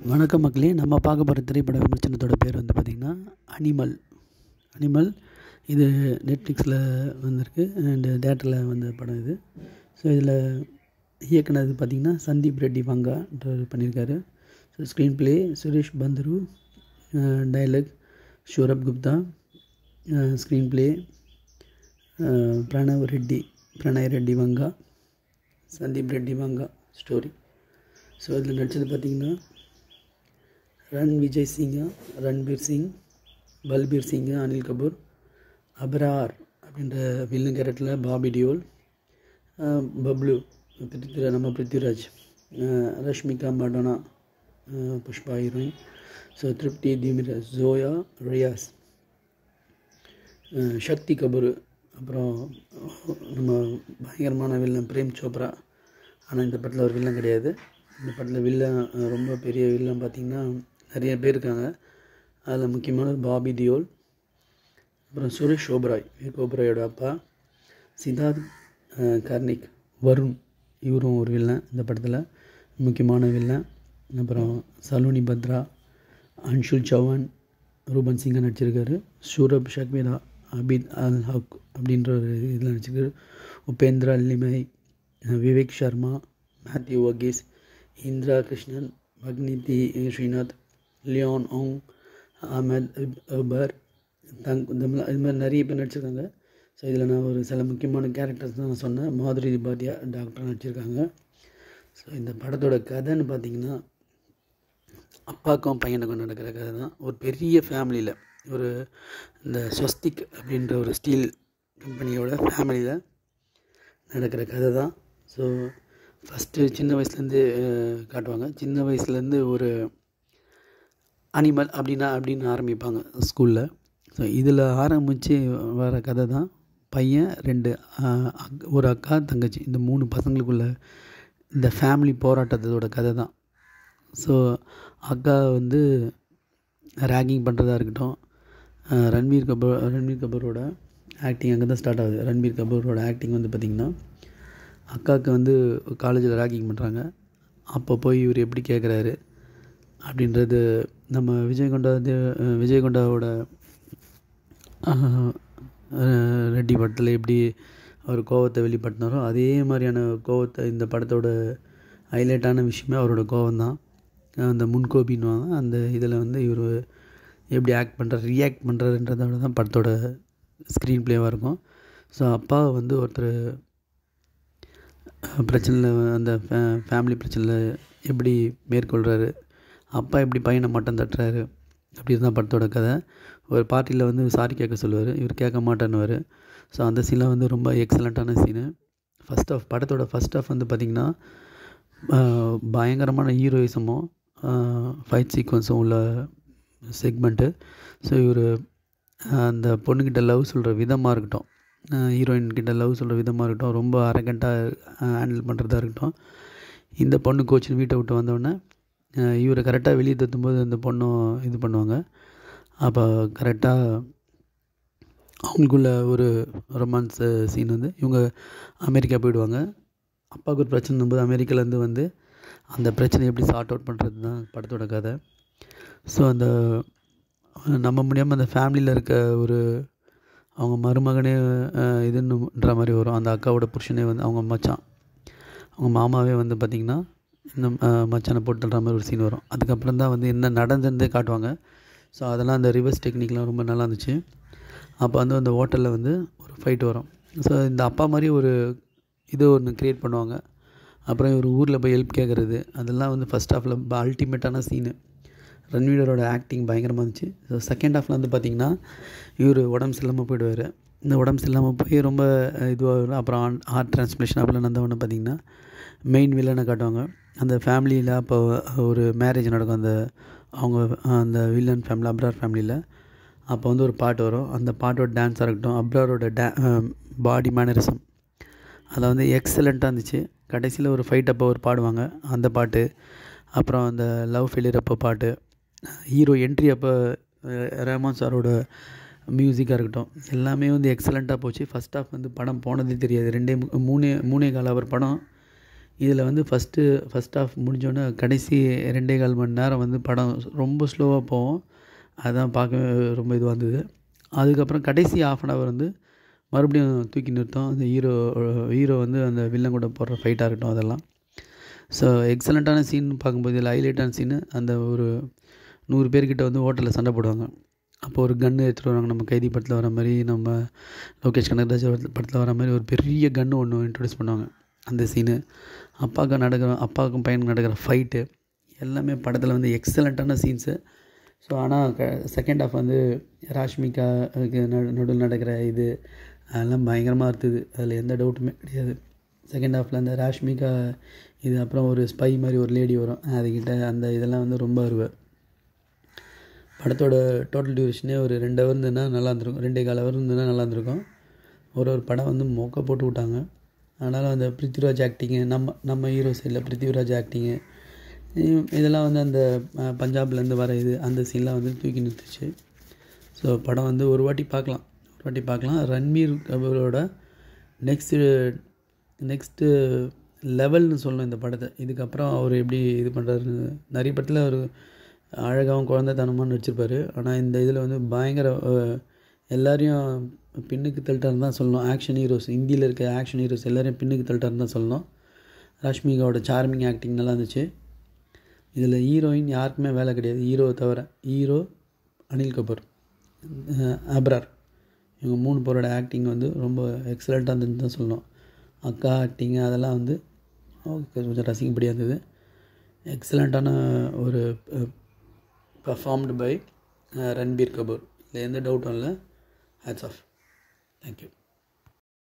வணக்கம் மக்களே. நம்ம பார்க்க போகிற திரைப்பட விமர்சனத்தோட பேர் வந்து பார்த்திங்கன்னா அனிமல். இது நெட்ஃப்ளிக்ஸில் வந்திருக்கு அண்டு தேட்டரில் வந்த படம் இது. ஸோ இதில் இயக்குனது பார்த்திங்கன்னா சந்தீப் ரெட்டி வாங்கான்றவர் பண்ணியிருக்காரு. So screenplay Suresh Bandaru, dialogue Saurabh Gupta, screenplay Pranay Reddy Vanga, Sandeep Reddy Vanga story. So இதில் நடித்தது பார்த்திங்கன்னா விஜய் சிங்கா, ரன்பீர் சிங், பல்பீர் சிங், அனில் கபூர், அபரார் அப்படின்ற வில்லன் கேரக்டரில் பாபி டியோல், பப்ளு நம்ம Prithviraj, Rashmika Madonna Pushpa heroine, so திருப்தி திமிராஜ், ஜோயா ரியாஸ், சக்தி கபூர், அப்புறம் நம்ம பயங்கரமான வில்லன் பிரேம் சோப்ரா. ஆனால் இந்த படத்தில் ஒரு வில்லன் கிடையாது. இந்த படத்தில் வில்லன் ரொம்ப பெரிய வில்லன் பார்த்திங்கன்னா நிறைய பேர் இருக்காங்க. அதில் முக்கியமானது பாபி தியோல், அப்புறம் சுரேஷ் ஓபராயோட அப்பா, சித்தார்த் கார்னிக், வருண், இவரும் ஒரு வில்லன் இந்த படத்தில் முக்கியமான வில்லன். அப்புறம் சலூனி பத்ரா, அன்ஷுல் சௌஹான், ரூபன் சிங்கா நடிச்சிருக்காரு. சூரப் ஷக்வேதா, அபித் அல் ஹக் அப்படின்ற ஒரு இதில் நடிச்சிருக்காரு. உபேந்திரா லிமை, விவேக் சர்மா, மேத்யூ வகீஸ், இந்திரா கிருஷ்ணன், மக்னிதி ஸ்ரீநாத், லியோன் ஓங், அஹமத் அபர், இது மாதிரி நிறைய பேர் நடிச்சிருக்காங்க. ஸோ இதில் நான் ஒரு சில முக்கியமான கேரக்டர்ஸ் தான் நான் சொன்னேன். மாதுரி திபாட்டியா டாக்டர் நடிச்சிருக்காங்க. ஸோ இந்த படத்தோட கதைன்னு பார்த்திங்கன்னா அப்பாவுக்கும் பையனுக்கும் நடக்கிற கதை தான். ஒரு பெரிய ஃபேமிலியில், ஒரு இந்த ஸ்வஸ்திக் அப்படின்ற ஒரு ஸ்டீல் கம்பெனியோட ஃபேமிலியில் நடக்கிற கதை தான். ஸோ ஃபஸ்ட்டு சின்ன வயசுலேருந்து காட்டுவாங்க. சின்ன வயசுலேருந்து ஒரு அனிமல் அப்படின்னு ஆரம்பிப்பாங்க ஸ்கூலில். ஸோ இதில் ஆரம்பித்து வர கதை தான் பையன், ஒரு அக்கா தங்கச்சி, இந்த 3 பசங்களுக்குள்ள இந்த ஃபேமிலி போராட்டத்தோட கதை தான். ஸோ அக்கா வந்து ரேகிங் பண்ணுறதா இருக்கட்டும், ரன்வீர் கபூரோட ஆக்டிங் அங்கே தான் ஸ்டார்ட் ஆகுது. ரன்வீர் கபூரோட ஆக்டிங் வந்து பார்த்திங்கன்னா அக்காவுக்கு வந்து காலேஜில் ரேகிங் பண்ணுறாங்க. அப்போ போய் இவர் எப்படி கேட்குறாரு அப்படின்றது நம்ம விஜயகொண்டாவோட ரெட்டி படத்தில் எப்படி அவர் கோவத்தை வெளிப்படுத்தினாரோ அதே மாதிரியான கோவத்தை இந்த படத்தோட ஹைலைட்டான விஷயமே அவரோட கோவம்தான். அந்த முன்கோபின்னுவாங்க. அந்த இதில் வந்து இவர் எப்படி ரியாக்ட் பண்ணுறாருன்றதோட தான் படத்தோட ஸ்க்ரீன் ப்ளேவாக இருக்கும். ஸோ அப்பா வந்து ஒருத்தர் பிரச்சனையில், அந்த ஃபேமிலி பிரச்சனையில் எப்படி மேற்கொள்கிறாரு, அப்பா எப்படி பையனை மட்டம் தட்டுறாரு அப்படி தான் படத்தோட கதை. ஒரு பார்ட்டியில் வந்து சாரி கேட்க சொல்லுவார், இவர் கேட்க மாட்டேன்னுவார். ஸோ அந்த சீனில் வந்து ரொம்ப எக்ஸலண்ட்டான சீனு. படத்தோட ஃபஸ்ட் ஆஃப் வந்து பார்த்திங்கன்னா பயங்கரமான ஹீரோயிசமும் ஃபைட் சீக்வன்ஸும் உள்ள செக்மெண்ட்டு. ஸோ இவர் அந்த பொண்ணுக்கிட்ட லவ் சொல்கிற விதமாக இருக்கட்டும், ஹீரோயின்கிட்ட லவ் சொல்கிற விதமாக இருக்கட்டும், ரொம்ப அரகண்ட்டாக ஹேண்டில் பண்ணுறதா இருக்கட்டும். இந்த பொண்ணு கோச்சின் வீட்டை விட்டு வந்தோடனே இவரை கரெக்டாக வெளியே தத்தும்போது அந்த பொண்ணும் இது பண்ணுவாங்க. அப்போ கரெக்டாக அவங்களுக்குள்ள ஒரு ரொமான்ஸ் சீன் வந்து இவங்க அமெரிக்கா போயிடுவாங்க. அப்பாவுக்கு ஒரு பிரச்சனை போது அமெரிக்காலேருந்து வந்து அந்த பிரச்சனையை எப்படி சார்ட் அவுட் பண்ணுறது தான் படத்தோட கதை. ஸோ அந்த நம்ப முடியாமல் அந்த ஃபேமிலியில் இருக்க ஒரு அவங்க மருமகனே இதுன்னுன்ற மாதிரி வரும். அந்த அக்காவோட புருஷனே வந்து அவங்க மாமாவே வந்து பார்த்திங்கன்னா இந்த மச்சானை போட்டு தள்ளுற மாதிரி ஒரு சீன் வரும். அதுக்கப்புறம் தான் வந்து என்ன நடந்துருந்தே காட்டுவாங்க. ஸோ அதெல்லாம் அந்த ரிவர்ஸ் டெக்னிக்லாம் ரொம்ப நல்லா இருந்துச்சு. அப்போ வந்து அந்த ஹோட்டலில் வந்து ஒரு ஃபைட் வரும். ஸோ இந்த அப்பா மாதிரி ஒரு இது ஒன்று க்ரியேட் பண்ணுவாங்க. அப்புறம் இவர் ஊரில் போய் ஹெல்ப் கேட்குறது, அதெல்லாம் வந்து ஃபஸ்ட் ஹாஃபில் அல்டிமேட்டான சீனு. ரன்வீரோட ஆக்டிங் பயங்கரமாக இருந்துச்சு. ஸோ செகண்ட் ஹாஃபில் வந்து பார்த்திங்கன்னா இவர் உடம்பு சரியில்லாமல் போயிடுவார். இந்த உடம்பு சரியில்லாமல் போய் ரொம்ப இதுவாக, அப்புறம் ஹார்ட் டிரான்ஸ்பிளேஷன் அப்படிலாம் நடந்தவொன்னே பார்த்திங்கன்னா மெயின் வில்லனை காட்டுவாங்க. அந்த ஃபேமிலியில் அப்போ ஒரு மேரேஜ் நடக்கும் அந்த வில்லன் ஃபேமிலி, அப்ரார் ஃபேமிலியில். அப்போ வந்து ஒரு பாட்டு வரும். அந்த பாட்டோட டான்ஸாக இருக்கட்டும், அப்ராரோட பாடி மேனரிசம் அதில் வந்து எக்ஸலண்ட்டாக இருந்துச்சு. கடைசியில் ஒரு ஃபைட் அப்போ ஒரு பாடுவாங்க அந்த பாட்டு, அப்புறம் அந்த லவ் ஃபெயிலியர் அப்போ பாட்டு, ஹீரோ என்ட்ரி அப்போ ரஹ்மான் சாரோட மியூசிக்காக இருக்கட்டும், எல்லாமே வந்து எக்ஸலண்ட்டாக போச்சு. ஃபஸ்ட் ஹாஃப் வந்து படம் போனதே தெரியாது. 3.25 ஹவர் படம் இதில் வந்து ஃபஸ்ட் ஹாஃப் முடிஞ்சோடனே கடைசி 2.25 மணி நேரம் வந்து படம் ரொம்ப ஸ்லோவாக போகும். அதான் பார்க்கவே ரொம்ப இதுவாக இருந்தது. அதுக்கப்புறம் கடைசி ½ அன் ஹவர் வந்து மறுபடியும் தூக்கி நிறுத்தும். அந்த ஹீரோ வந்து அந்த வில்லன் கூட போடுற ஃபைட்டாக இருக்கட்டும் அதெல்லாம். ஸோ எக்ஸலண்ட்டான சீன் பார்க்கும்போது இதில் ஹைலைட்டான சீனு அந்த ஒரு 100 பேர்கிட்ட வந்து ஹோட்டலில் சண்டை போடுவாங்க. அப்போ ஒரு கன்று எடுத்துகிட்டு வருவாங்க. நம்ம கைதி படத்தில் வர மாதிரி, நம்ம லோகேஷ் கனகராஜ் படத்தில் வர மாதிரி ஒரு பெரிய கன்று ஒன்று இன்ட்ரடியூஸ் பண்ணுவாங்க. அந்த சீனு அப்பாவுக்கும் பையனுக்கும் நடக்கிற ஃபைட்டு எல்லாமே படத்தில் வந்து எக்ஸலண்ட்டான சீன்ஸு. ஸோ ஆனால் செகண்ட் ஹாஃப் வந்து ராஷ்மிகாவுக்கு நடுவில் நடக்கிற இது அதெல்லாம் பயங்கரமாக இருந்தது. அதில் எந்த டவுட்டுமே கிடையாது. செகண்ட் ஹாஃபில் அந்த ராஷ்மிகா இது அப்புறம் ஒரு ஸ்பை மாதிரி ஒரு லேடி வரும், அதுக்கிட்ட அந்த இதெல்லாம் வந்து ரொம்ப அருவை. படத்தோட டோட்டல் டியூரேஷனே ஒரு 2 ஹவர் இருந்ததுன்னா நல்லா இருந்திருக்கும். 2.25 ஹவர் இருந்ததுன்னா நல்லா இருந்திருக்கும். ஒரு படம் வந்து மொக்க போட்டு விட்டாங்க. அதனால் அந்த பிருத்திவிராஜ் ஆக்டிங்கு, நம்ம ஹீரோ சைடில் பிருத்திவிராஜ் ஆக்டிங்கு இதெல்லாம் வந்து அந்த பஞ்சாப்லேருந்து வர அந்த சீன்லாம் வந்து தூக்கி நிறுத்துச்சு. ஸோ படம் வந்து ஒரு வாட்டி பார்க்கலாம். ரன்வீர் கபூரோட நெக்ஸ்ட்டு லெவல்னு சொல்லணும் இந்த படத்தை. இதுக்கப்புறம் அவர் எப்படி இது பண்ணுறாருன்னு நிறைய படத்தில் அவர் அழகாகவும் குழந்தைத்தனமாக நடிச்சிருப்பார். ஆனால் இந்த இதில் வந்து பயங்கர எல்லாரையும் பின்னுக்கு தள்ளிட்டாருன்னு தான் சொல்லணும். ஆக்ஷன் ஹீரோஸ், இந்தியில் இருக்க ஆக்ஷன் ஹீரோஸ் எல்லாரையும் பின்னுக்கு தள்ளிட்டாருன்னு தான் சொல்லணும். ராஷ்மிகாவோட சார்மிங் ஆக்டிங் நல்லா இருந்துச்சு. இதில் ஹீரோயின் யாருக்குமே வேலை கிடையாது, ஹீரோவை தவிர. ஹீரோ அனில் கபூர், அப்ரார், இவங்க 3 பேரோட ஆக்டிங் வந்து ரொம்ப எக்ஸலண்ட்டாக இருந்ததுன்னு தான் சொல்லணும். அக்கா ஆக்டிங்கு அதெல்லாம் வந்து கொஞ்சம் ரசிக்கப்படியாக இருந்தது. எக்ஸலண்ட்டான ஒரு பர்ஃபார்ம்டு பை ரன்பீர் கபூர். இதில் எந்த டவுட்டும் இல்லை. Hats off. தேங்க்யூ.